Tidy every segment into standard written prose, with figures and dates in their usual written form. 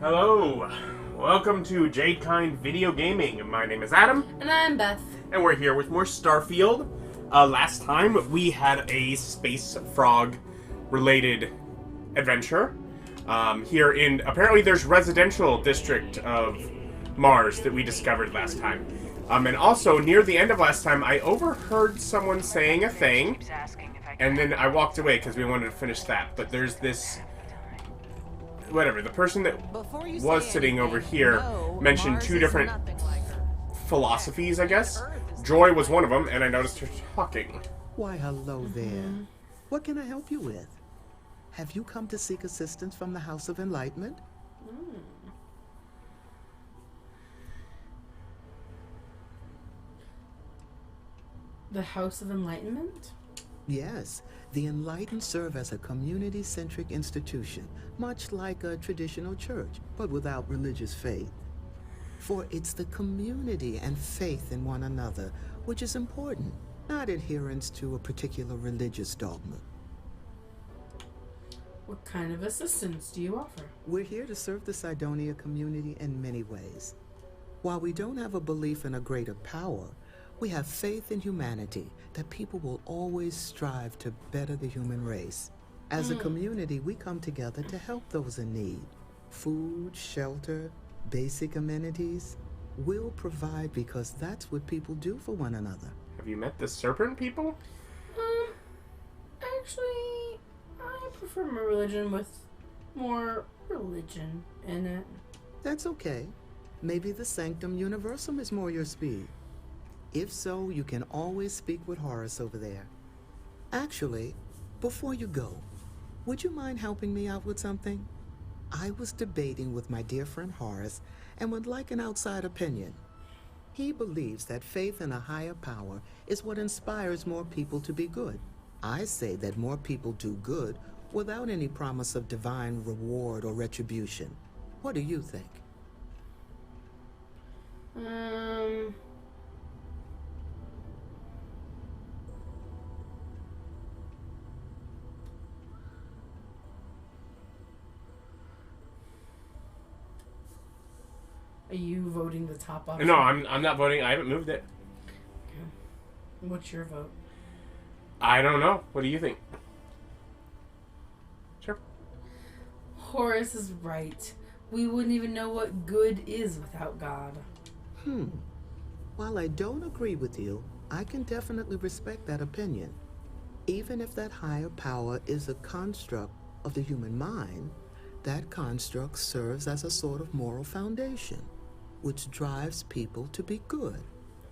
Hello, welcome to Jade Kind Video Gaming. My name is Adam. And I'm Beth. And we're here with more Starfield. Last time we had a space frog related adventure. Here in, apparently there's residential district of Mars that we discovered last time. And also, near the end of last time, I overheard someone saying a thing, and then I walked away because we wanted to finish that. But there's this... whatever, the person that was sitting over here mentioned two different philosophies, I guess. Joy was one of them, and I noticed her talking. Why, hello there. What can I help you with? Have you come to seek assistance from the House of Enlightenment? The House of Enlightenment? Yes. The Enlightened serve as a community-centric institution, much like a traditional church, but without religious faith. For it's the community and faith in one another which is important, not adherence to a particular religious dogma. What kind of assistance do you offer? We're here to serve the Cydonia community in many ways. While we don't have a belief in a greater power, we have faith in humanity, that people will always strive to better the human race. As a community, we come together to help those in need. Food, shelter, basic amenities. We'll provide because that's what people do for one another. Have you met the serpent people? Actually, I prefer my religion with more religion in it. That's okay. Maybe the Sanctum Universum is more your speed. If so, you can always speak with Horace over there. Actually, before you go, would you mind helping me out with something? I was debating with my dear friend Horace and would like an outside opinion. He believes that faith in a higher power is what inspires more people to be good. I say that more people do good without any promise of divine reward or retribution. What do you think? Are you voting the top option? No, I'm not voting. I haven't moved it. Okay. What's your vote? I don't know. What do you think? Sure. Horace is right. We wouldn't even know what good is without God. While I don't agree with you, I can definitely respect that opinion. Even if that higher power is a construct of the human mind, that construct serves as a sort of moral foundation, which drives people to be good.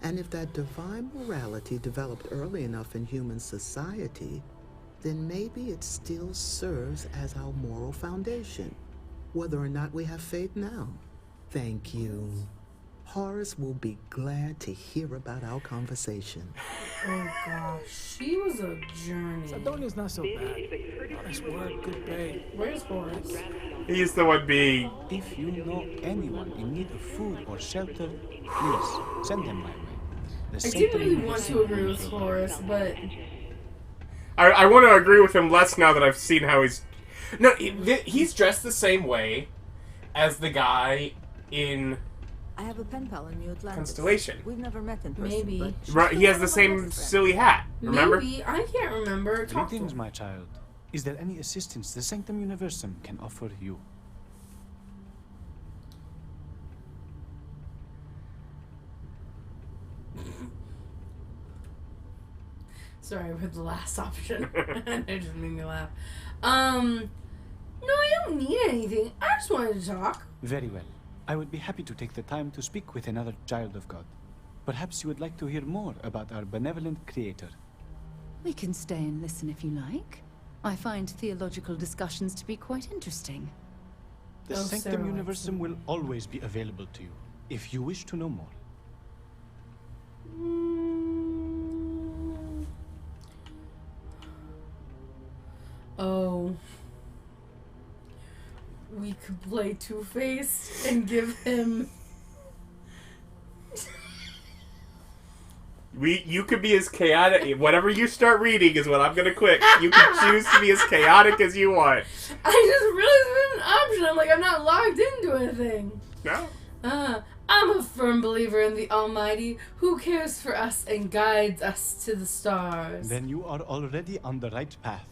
And if that divine morality developed early enough in human society, then maybe it still serves as our moral foundation, whether or not we have faith now. Thank you. Horace will be glad to hear about our conversation. Oh gosh, she was a journey. Cydonia's not so bad. Honest work, good pay. Where's Horace? He's the one being... If you know anyone in need of food or shelter, please send them my way. I do really want to agree with Horace, but... I want to agree with him less now that I've seen how he's... No, he's dressed the same way as the guy in... I have a pen pal in New Atlantis. Constellation. We've never met in person. Maybe. But Right, he has the same silly hat, remember? Maybe. I can't remember. Talk to Greetings, him. my child. Is there any assistance the Sanctum Universum can offer you? Sorry, I read the last option. It just made me laugh. No, I don't need anything. I just wanted to talk. Very well. I would be happy to take the time to speak with another child of God. Perhaps you would like to hear more about our benevolent creator. We can stay and listen if you like. I find theological discussions to be quite interesting. The Oh, Sanctum Sarah Universum will always be available to you, if you wish to know more. Oh. We could play Two-Faced and give him... You could be as chaotic. Whatever you start reading is what I'm gonna click. You can choose to be as chaotic as you want. I just realized it was an option. I'm like, I'm not logged into anything. No. I'm a firm believer in the Almighty, who cares for us and guides us to the stars. Then you are already on the right path.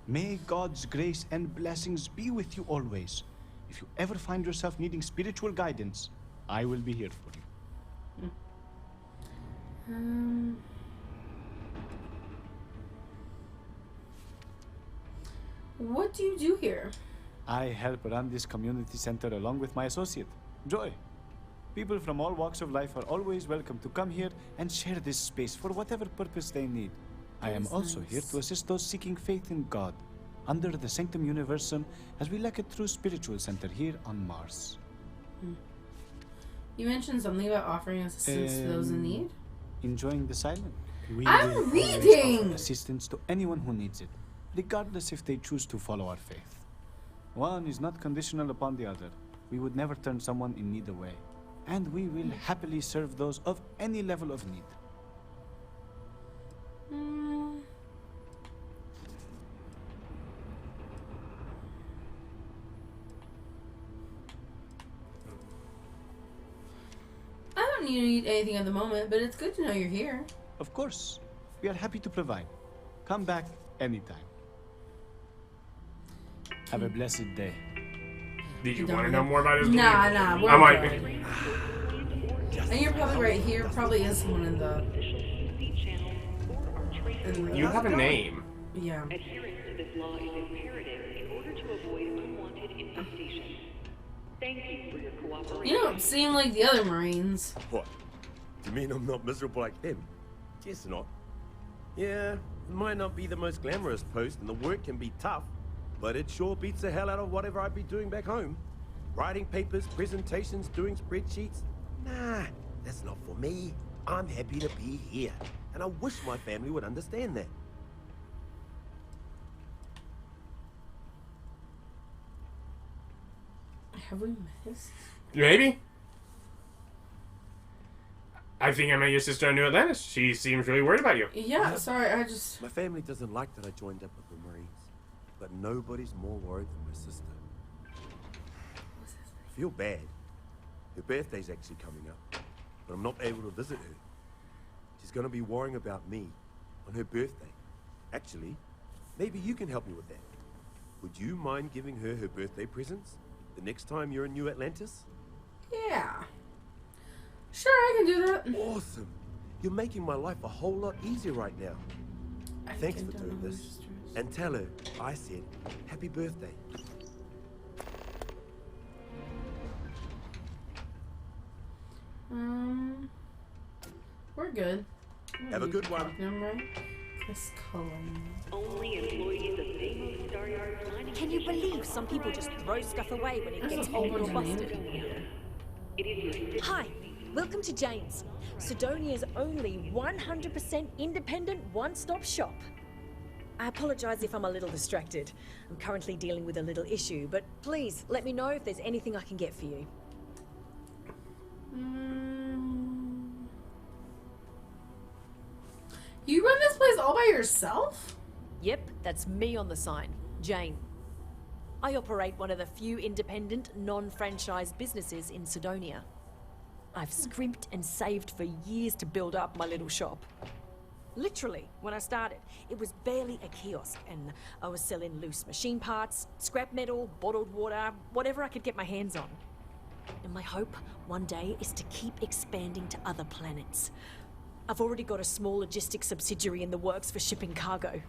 May God's grace and blessings be with you always. If you ever find yourself needing spiritual guidance, I will be here for you. What do you do here? I help run this community center along with my associate, Joy. People from all walks of life are always welcome to come here and share this space for whatever purpose they need. I am also here to assist those seeking faith in God under the Sanctum Universum as we lack a true spiritual center here on Mars. You mentioned something about offering assistance to those in need? Enjoying the silence. I'm will always reading! offer assistance to anyone who needs it, regardless if they choose to follow our faith. One is not conditional upon the other. We would never turn someone in need away. And we will happily serve those of any level of need. I don't need anything at the moment, but it's good to know you're here. Of course, we are happy to provide. Come back anytime. Have a blessed day. Did you want to know more about his Nah, we're I'm like, good. And you're probably right here. Probably is someone in the... you have a name. Yeah. Adherence to this law is imperative in order to avoid unwanted infestation. Thank you for your cooperation. You don't seem like the other Marines. What? Do you mean I'm not miserable like them? Guess not. Yeah, it might not be the most glamorous post and the work can be tough, but it sure beats the hell out of whatever I'd be doing back home. Writing papers, presentations, doing spreadsheets. Nah, that's not for me. I'm happy to be here, and I wish my family would understand that. Have we missed? Maybe. I think I met your sister in New Atlantis. She seems really worried about you. Yeah, sorry, I just... My family doesn't like that I joined up with the Marines, but nobody's more worried than my sister. I feel bad. Her birthday's actually coming up, but I'm not able to visit her. She's gonna be worrying about me on her birthday. Actually, maybe you can help me with that. Would you mind giving her her birthday presents the next time you're in New Atlantis? Yeah. Sure, I can do that. Awesome. You're making my life a whole lot easier right now. Thanks for doing this. And tell her I said happy birthday. We're good. Have a good one. Right? This column. Only employees of Deimos Star Yard mining. Can you believe some people just throw stuff away when it There's gets a whole old or bunch of busted? It is your Hi, welcome to Jane's, Cydonia's only 100% independent one-stop shop. I apologize if I'm a little distracted. I'm currently dealing with a little issue, but please let me know if there's anything I can get for you. You run this place all by yourself? Yep, that's me on the sign, Jane. I operate one of the few independent, non-franchised businesses in Cydonia. I've scrimped and saved for years to build up my little shop. Literally, when I started, it was barely a kiosk, and I was selling loose machine parts, scrap metal, bottled water, whatever I could get my hands on. And my hope one day is to keep expanding to other planets. I've already got a small logistics subsidiary in the works for shipping cargo.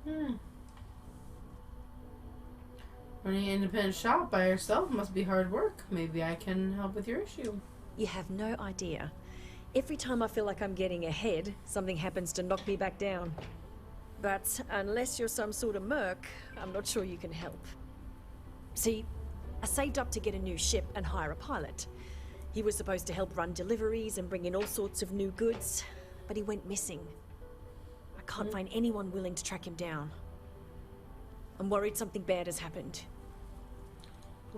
Running an independent shop by yourself must be hard work. Maybe I can help with your issue. You have no idea. Every time I feel like I'm getting ahead, something happens to knock me back down. But unless you're some sort of merc, I'm not sure you can help. See, I saved up to get a new ship and hire a pilot. He was supposed to help run deliveries and bring in all sorts of new goods, but he went missing. I can't find anyone willing to track him down. I'm worried something bad has happened.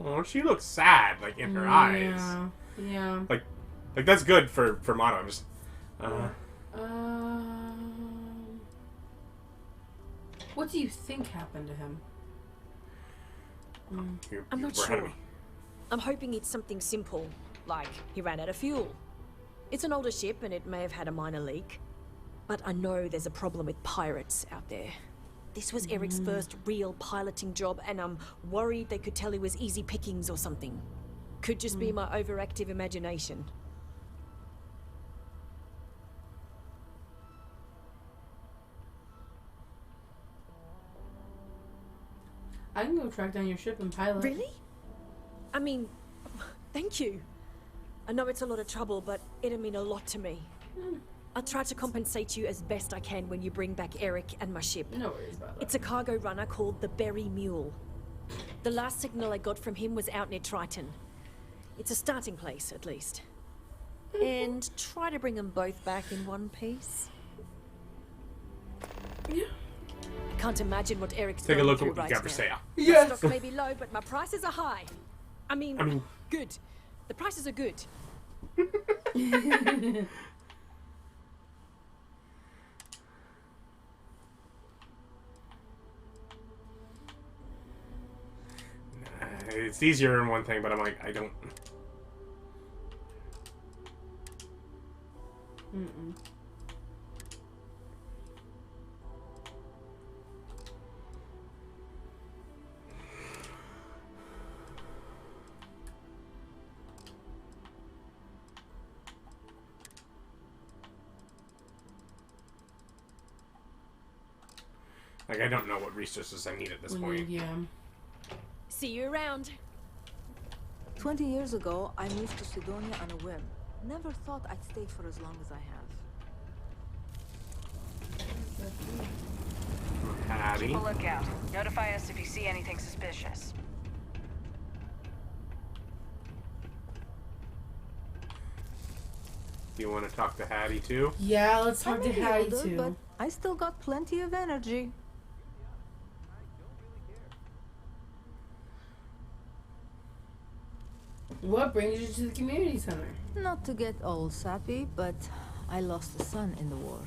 Oh, she looks sad, like in her eyes. Yeah. Like that's good for Mono. I'm just What do you think happened to him? I'm not sure. I'm hoping it's something simple, like he ran out of fuel. It's an older ship and it may have had a minor leak. But I know there's a problem with pirates out there. This was Eric's first real piloting job, and I'm worried they could tell he was easy pickings or something. Could just be my overactive imagination. I can go track down your ship and pilot. Really? I mean, thank you. I know it's a lot of trouble, but it'll mean a lot to me. I'll try to compensate you as best I can when you bring back Eric and my ship. No worries about that. It's a cargo runner called the Berry Mule. The last signal I got from him was out near Triton. It's a starting place, at least. And try to bring them both back in one piece. Yeah. I can't imagine what Eric's Take a going look at through what you right got for now. sale. Yes. My stock may be low, but my prices are high. I mean, good. The prices are good. It's easier in one thing, but I'm like, I don't. Like, I don't know what resources I need at this point. Yeah. See you around. 20 years ago, I moved to Cydonia on a whim. Never thought I'd stay for as long as I have. Hattie. Keep a lookout. Notify us if you see anything suspicious. You want to talk to Hattie too? Yeah, let's talk I'm to maybe Hattie older, too. but I still got plenty of energy. What brings you to the community center? Not to get all sappy, but I lost a son in the war.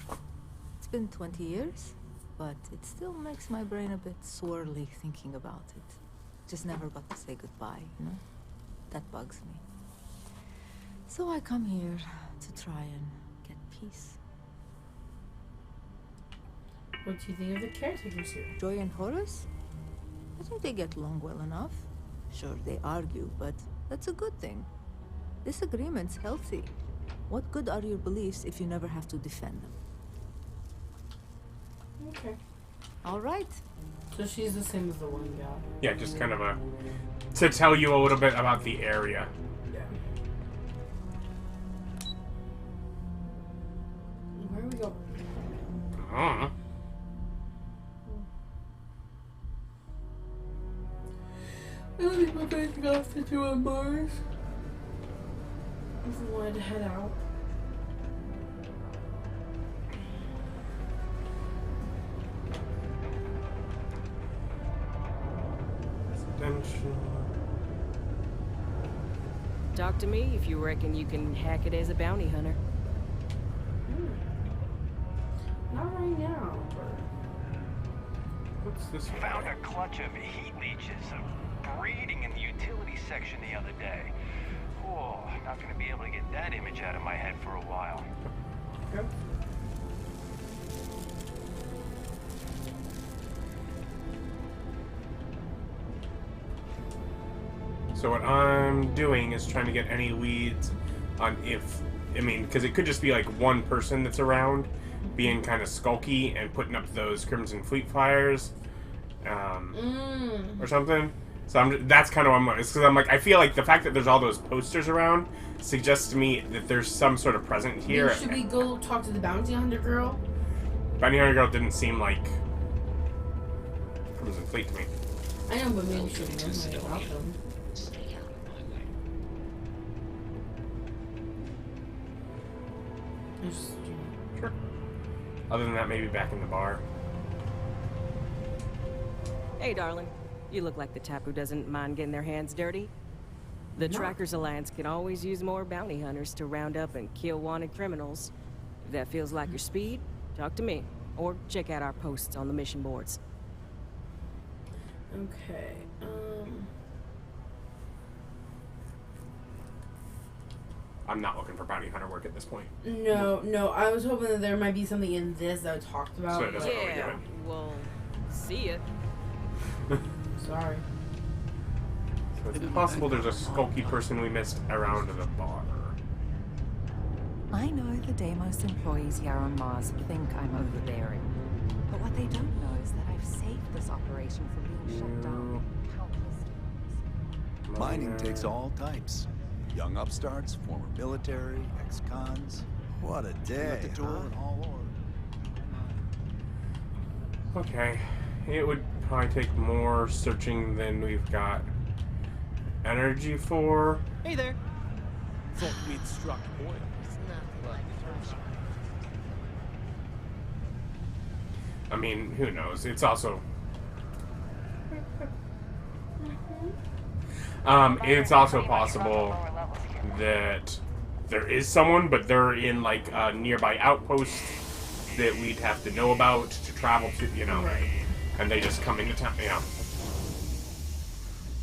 It's been 20 years, but it still makes my brain a bit swirly thinking about it. Just never got to say goodbye, you know? That bugs me. So I come here to try and get peace. What do you think of the caretakers here? Joy and Horace? I think they get along well enough. Sure, they argue, but that's a good thing. Disagreement's healthy. What good are your beliefs if you never have to defend them? Okay. All right. So she's the same as the one gal. Yeah, just kind of to tell you a little bit about the area. Yeah. Where are we going? I don't know. I think we're going off to do on Mars. If we wanted to head out. Talk to me if you reckon you can hack it as a bounty hunter. Not right now, but... What's this one? Found a clutch of heat leeches breeding in the utility section the other day. Whoa, not gonna be able to get that image out of my head for a while. Okay. So what I'm doing is trying to get any leads on if, I mean, because it could just be like one person that's around being kind of skulky and putting up those Crimson Fleet fires, or something. So that's kind of what I'm, because I'm like, I feel like the fact that there's all those posters around suggests to me that there's some sort of present here. Should we go talk to the bounty hunter girl? Bounty hunter girl didn't seem like Crimson Fleet to me. I know, but maybe we should know about them. Sure. Other than that, maybe back in the bar. Hey, darling. You look like the type who doesn't mind getting their hands dirty. The No. Trackers Alliance can always use more bounty hunters to round up and kill wanted criminals. If that feels like your speed, talk to me. Or check out our posts on the mission boards. Okay, I'm not looking for bounty hunter work at this point. No, I was hoping that there might be something in this that I talked about. So it doesn't really do Yeah, it. well, see ya. Sorry. So it's possible there's a skulky person we missed around the bar. I know the Deimos employees here on Mars think I'm overbearing. But what they don't know is that I've saved this operation from being shut down countless times. Mining takes all types. Young upstarts, former military, ex-cons. What a At day, the door and all over. Okay. It would probably take more searching than we've got energy for. Hey there. Thought we'd struck oil. I mean, who knows? It's also... it's also possible that there is someone, but they're in, like, a nearby outpost that we'd have to know about to travel to, you know. And they just come into town, you know.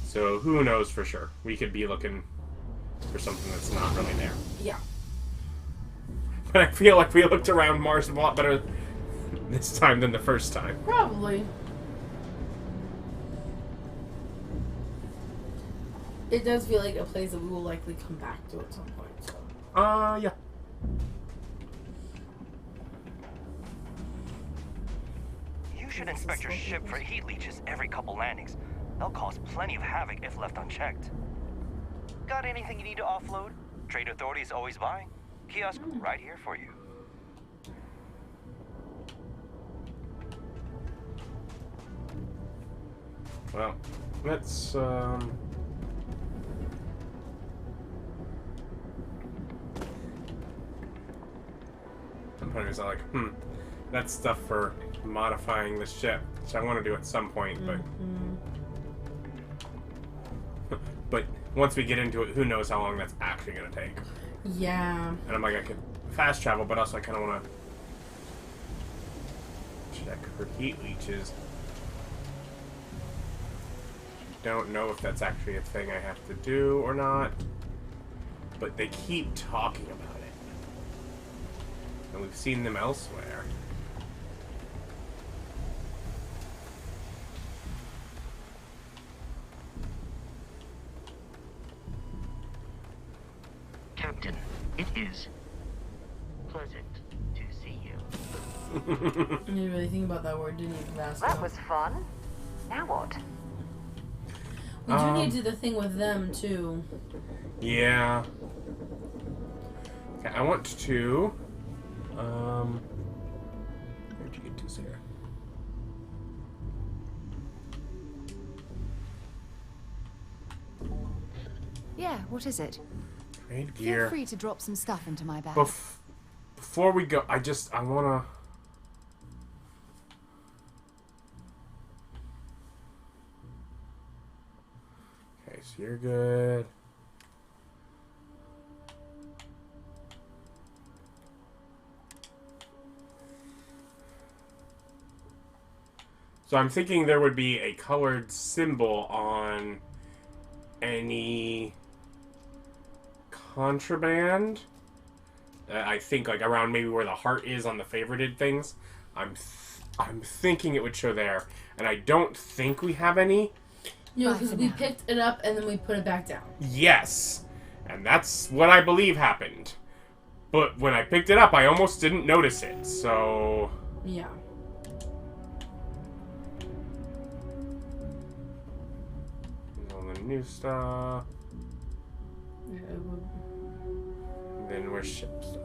So, who knows for sure? We could be looking for something that's not really there. Yeah. But I feel like we looked around Mars a lot better this time than the first time. Probably. It does feel like a place that we will likely come back to at some point, so. Yeah. You should inspect your ship for heat leeches every couple landings. They'll cause plenty of havoc if left unchecked. Got anything you need to offload? Trade authorities always buy. Kiosk right here for you. Well, let's, Sometimes I'm like, that's stuff for modifying the ship, which I want to do at some point, but... But once we get into it, who knows how long that's actually going to take. Yeah. And I'm like, I could fast travel, but also I kind of want to check for heat leeches. Don't know if that's actually a thing I have to do or not, but they keep talking about it. And we've seen them elsewhere. Captain, it is pleasant to see you. I didn't really think about that word, didn't you, Vasco? That was fun. Now what? We do need to do the thing with them, too. Yeah. Okay, I want to... Where'd you get to, Sarah? Yeah, what is it? Trade gear. Feel free to drop some stuff into my bag. Before we go, I wanna... Okay, so you're good. So I'm thinking there would be a colored symbol on any contraband. I think like around maybe where the heart is on the favorited things. I'm thinking it would show there, and I don't think we have any. No, because we picked it up and then we put it back down. Yes, and that's what I believe happened. But when I picked it up, I almost didn't notice it. So yeah. All the new stuff. Yeah, then where's ship stuff?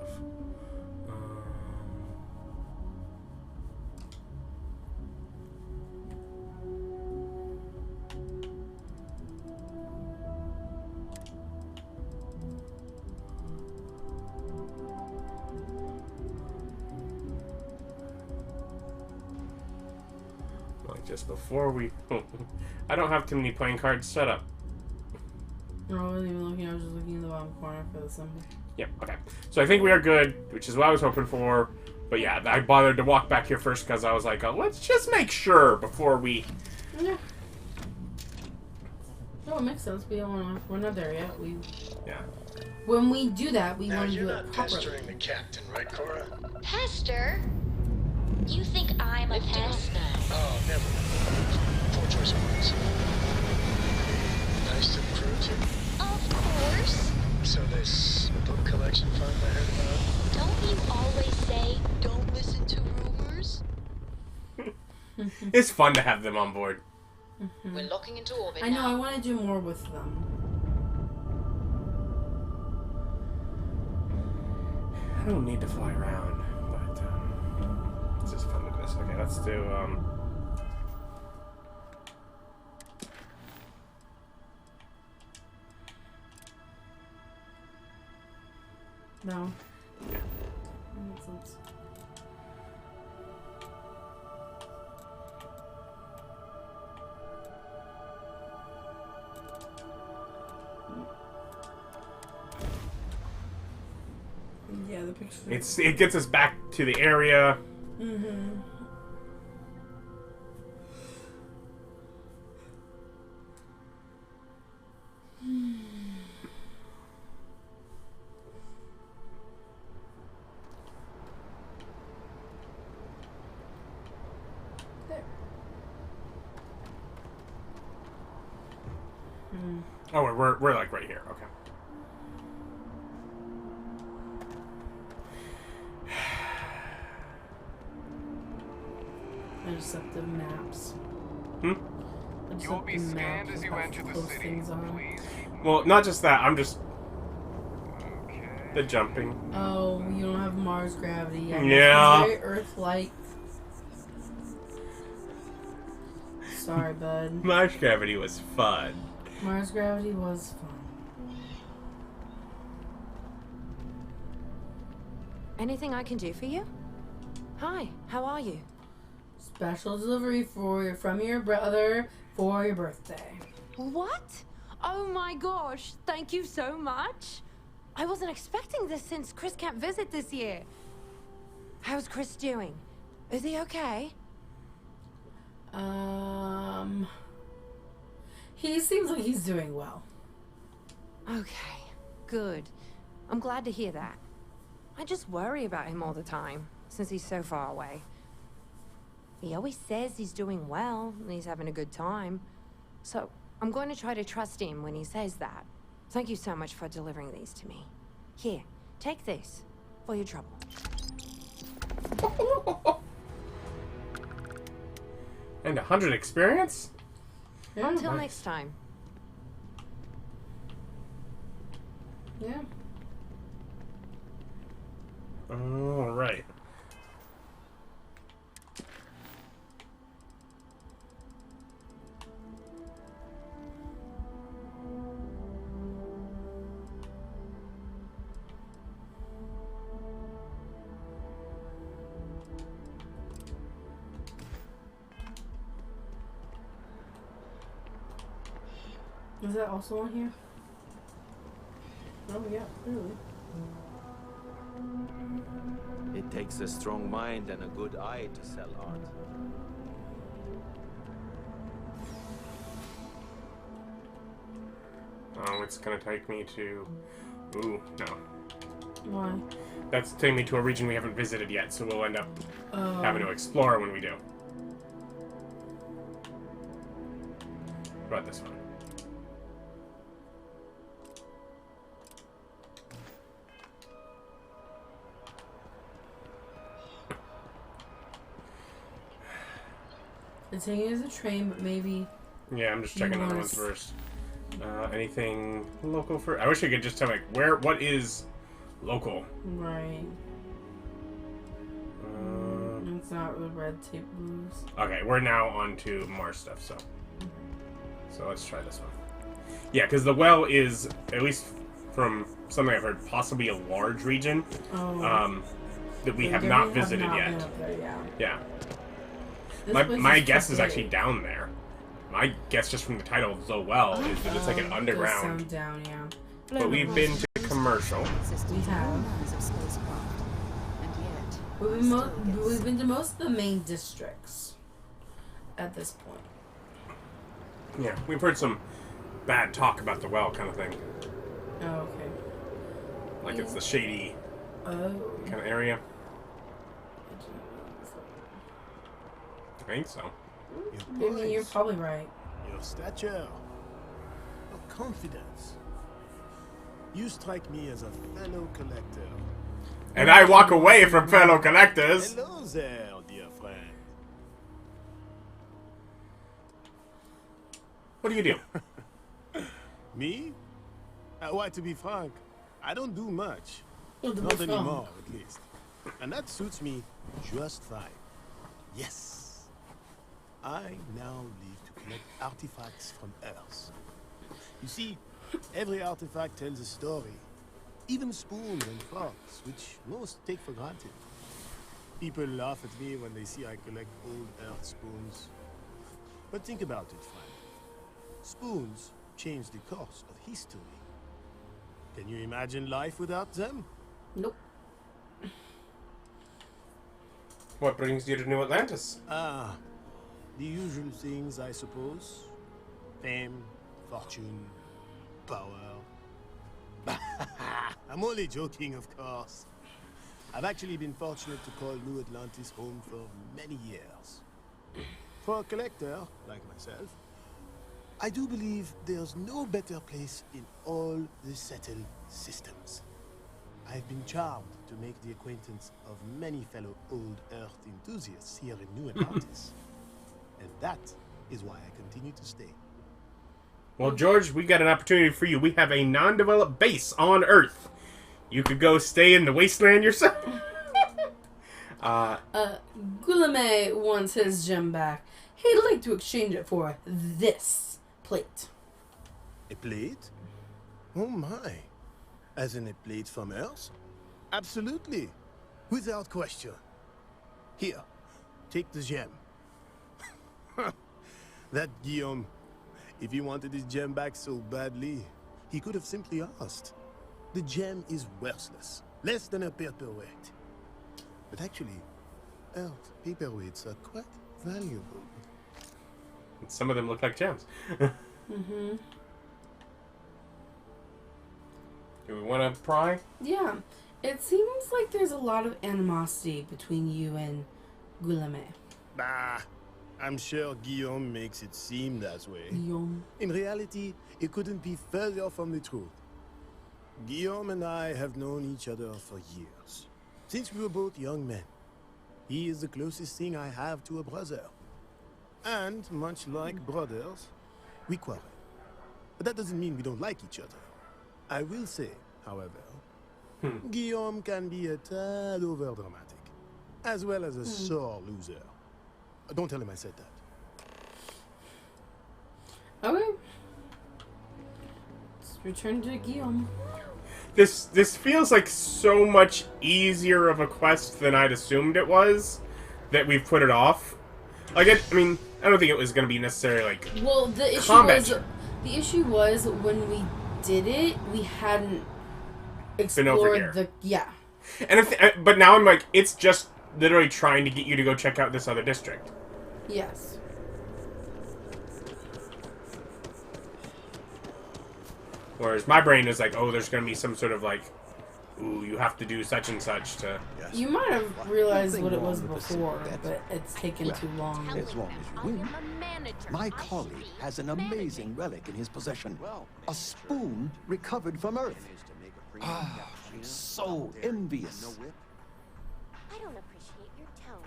Like just before we... I don't have too many playing cards set up. No, I wasn't even looking. I was just looking in the bottom corner for the symbol. Yep, okay. So I think we are good, which is what I was hoping for. But yeah, I bothered to walk back here first because I was like, oh, let's just make sure before we... Yeah. No, it makes sense. We're not there yet. Yeah. When we do that, we want to do it Now, you're not properly. pestering the captain, right, Cora? Pester? You think I'm a pest? Oh, never mind. Poor choice of words. Nice to the crew, too? Of course. So this book collection fund I heard about? Don't you always say, don't listen to rumors? It's fun to have them on board. We're locking into orbit I know, I want to do more with them. I don't need to fly around, but it's just fun to do this. Okay, let's do, No. Yeah. That makes sense. Yeah, the picture. It gets us back to the area. Mm-hmm. Oh, we're like right here. Okay. I just set the maps. Hmm? You will be scanned as you enter the city. Well, not just that. I'm just the jumping. Oh, you don't have Mars gravity. Yeah. It's very Earth-like. Sorry, bud. Mars gravity was fun. Mars gravity was fun. Anything I can do for you? Hi, how are you? Special delivery from your brother for your birthday. What? Oh my gosh, thank you so much. I wasn't expecting this since Chris can't visit this year. How's Chris doing? Is he okay? He seems like he's doing well. Okay, good. I'm glad to hear that. I just worry about him all the time, since he's so far away. He always says he's doing well, and he's having a good time. So, I'm going to try to trust him when he says that. Thank you so much for delivering these to me. Here, take this, for your trouble. And 100 experience? Yeah, Until nice. next time. Yeah. All right. Is that also on here? Oh yeah, clearly. It takes a strong mind and a good eye to sell art. Oh, it's gonna take me to... Ooh, no. Why? That's taking me to a region we haven't visited yet, so we'll end up having to explore when we do. What about this one? It's taking as a train, but maybe... Yeah, I'm just checking other ones first. Anything local for... I wish I could just tell me, what is local? Right. It's not the red tape blues. Okay, we're now on to Mars stuff, so... So let's try this one. Yeah, because the well is, at least from something I've heard, possibly a large region that we have not visited yet. Yeah. My guess is actually down there. My guess, just from the title, The Well, is that it's like an underground. Down, yeah. But we've been to commercial. We have. We've been to most of the main districts at this point. Yeah, we've heard some bad talk about the well kind of thing. Oh, okay. Like it's the shady kind of area. I think so. I mean, you're probably right. Your stature, your confidence. You strike me as a fellow collector. And I walk away from fellow collectors. Hello there, dear friend. What do you do? Me? Why, to be frank, I don't do much. Not anymore, at least. And that suits me just fine. Yes. I now live to collect artifacts from Earth. You see, every artifact tells a story. Even spoons and forks, which most take for granted. People laugh at me when they see I collect old Earth spoons. But think about it, friend. Spoons change the course of history. Can you imagine life without them? Nope. What brings you to New Atlantis? Ah, the usual things, I suppose. Fame, fortune, power. I'm only joking, of course. I've actually been fortunate to call New Atlantis home for many years. For a collector, like myself, I do believe there's no better place in all the settled systems. I've been charmed to make the acquaintance of many fellow old Earth enthusiasts here in New Atlantis. And that is why I continue to stay. Well, George, we got an opportunity for you. We have a non-developed base on Earth. You could go stay in the wasteland yourself. Guillaume wants his gem back. He'd like to exchange it for this plate. A plate? Oh my. As in a plate from Earth? Absolutely. Without question. Here, take the gem. That Guillaume, if he wanted his gem back so badly, he could have simply asked. The gem is worthless, less than a paperweight. But actually, Earth paperweights are quite valuable. Some of them look like gems. Mm-hmm. Do we want to pry? Yeah. It seems like there's a lot of animosity between you and Guillaume. Bah, I'm sure Guillaume makes it seem that way. Guillaume. In reality, it couldn't be further from the truth. Guillaume and I have known each other for years, since we were both young men. He is the closest thing I have to a brother. And, much like brothers, we quarrel. But that doesn't mean we don't like each other. I will say, however, Guillaume can be a tad overdramatic, as well as a sore loser. Don't tell him I said that. Okay. Let's return to Guillaume. This feels like so much easier of a quest than I'd assumed it was, that we've put it off. Like, I mean, I don't think it was going to be necessarily, like, well, the issue was when we did it, we hadn't explored the... Yeah. And but now I'm like, it's just literally trying to get you to go check out this other district. Yes. Whereas my brain is like, oh, there's going to be some sort of like, ooh, you have to do such and such to... You might have realized what it was before, but it's taken too long. As long as you win. My colleague has an amazing relic in his possession. A spoon recovered from Earth. Ah, I'm so envious. I don't appreciate your tone.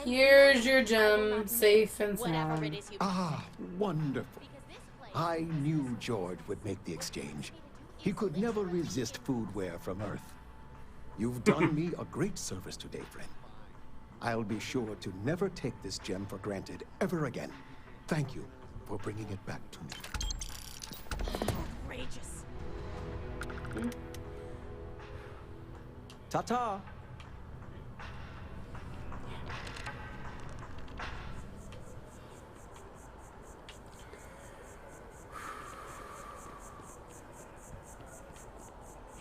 Here's your gem, safe and sound. Ah, wonderful. I knew George would make the exchange. He could never resist foodware from Earth. You've done me a great service today, friend. I'll be sure to never take this gem for granted ever again. Thank you for bringing it back to me. Outrageous. Ta-ta!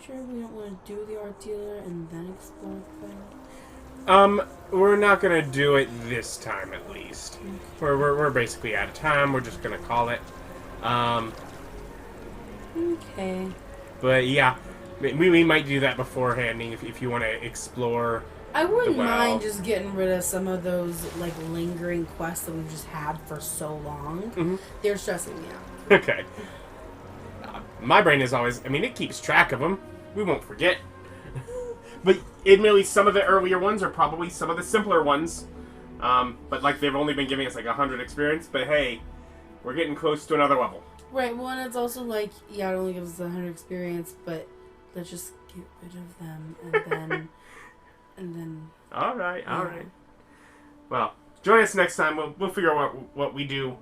sure we don't want to do the art dealer and then explore the thing? We're not gonna do it this time, at least. We're basically out of time. We're just gonna call it. Okay. But yeah, we might do that beforehand if you want to explore. I wouldn't the well. mind just getting rid of some of those like lingering quests that we've just had for so long. Mm-hmm. They're stressing me out. Okay. My brain is always. I mean, it keeps track of them. We won't forget. But admittedly, some of the earlier ones are probably some of the simpler ones. But like they've only been giving us like 100 experience. But hey, we're getting close to another level. Right. Well, and it's also like, yeah, it only gives us 100 experience, but let's just get rid of them and then. All right. Well, join us next time. We'll figure out what we do.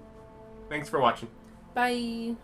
Thanks for watching. Bye.